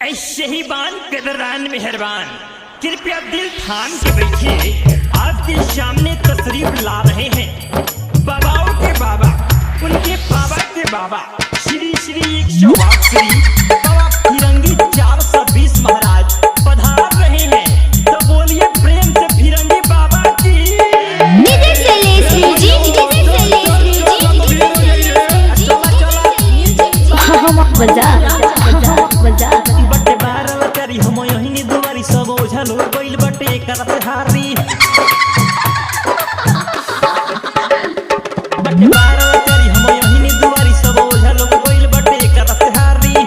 ऐसे ही बान कदरान मेहरबान कृपया दिल थाम के बैठिए। आपके सामने तशरीफ ला रहे हैं बाबाओं के बाबा, उनके बाबा के बाबा श्री श्री 108 श्री बाबा फिरंगी 420 महाराज पधार रहे हैं। तो बोलिए प्रेम से फिरंगी बाबा की। बटे बारल करी हम यही दुआरी सब ओझल हो गइल बटे करत हारी। बटे बारल करी हम यही दुआरी सब ओझल हो गइल बटे करत हारी।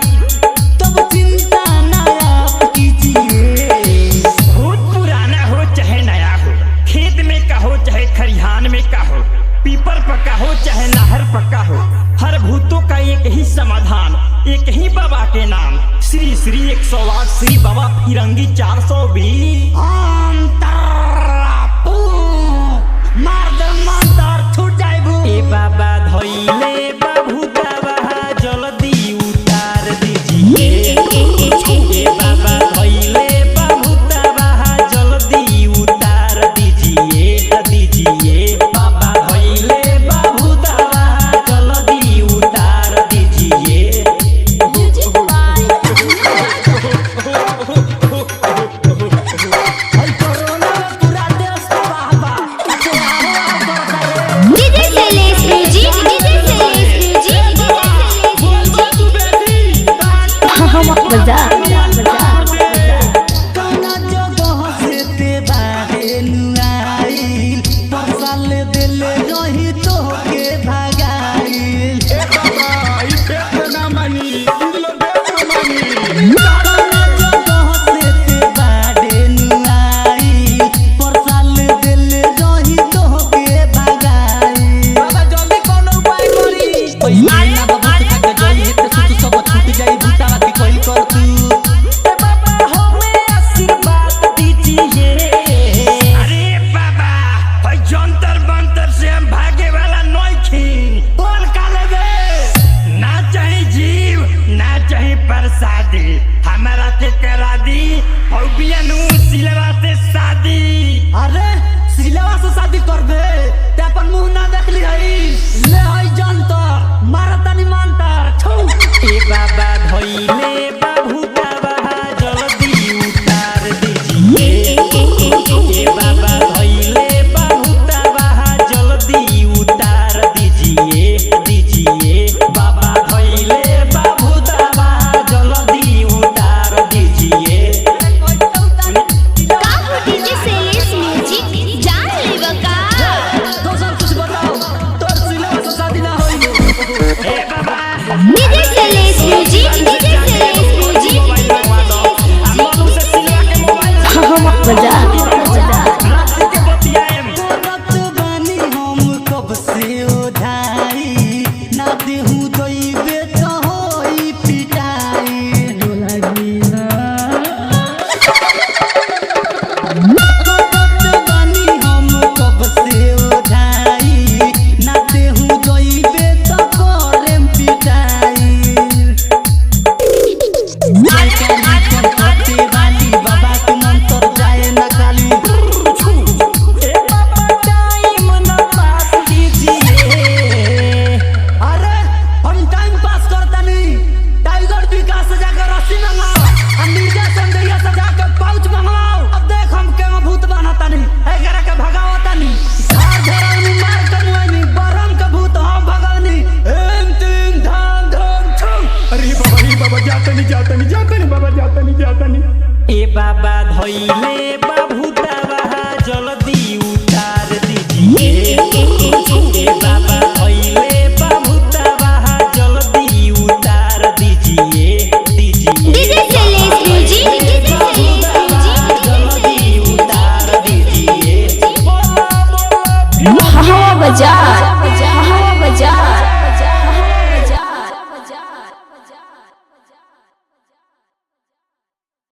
तब चिंता ना आप कीजिए, भूत पुराना हो चाहे नया हो, खेत में का हो चाहे खरिहान में का हो, पीपर पका हो चाहे नहर पका हो, हर भूतों का एक ही समाधान, एक ही बाबा के नाम श्री श्री 108 श्री बाबा फिरंगी 420। छूट जाए ए बाबा धोइले बाबू दावा जल्दी उतार दीजिए। ए बाबा धोइले बाबू दावा जल्दी उतार दीजिए दीजिए। बाबा धोइले बाबू दावा जल्दी उतार दीजिए। हमारा के करा दी और बियानू सिलवा से शादी। अरे सिलवा से शादी कर दे ते अपन मुंह ना देख ली हई ले हई जंतर मारतानी मानतर छू। ए बाबा धोइले बाबू दावा जल्दी उतार दीजिए। ए बाबा धोइले बाबू दावा जल्दी उतार दीजिए दीजिए। बाबा धोइले बाबू दावा जल्दी उतार दीजिए। दोसर कुछ बताओ तोर सिलवा से शादी ना होई। ए बाबा ए बाबा धोइले बाबू दावा जल्दी उतार दीजिए। ए बाबा धोइले बाबू दावा जल्दी उतार दीजिए दीजिए। बजा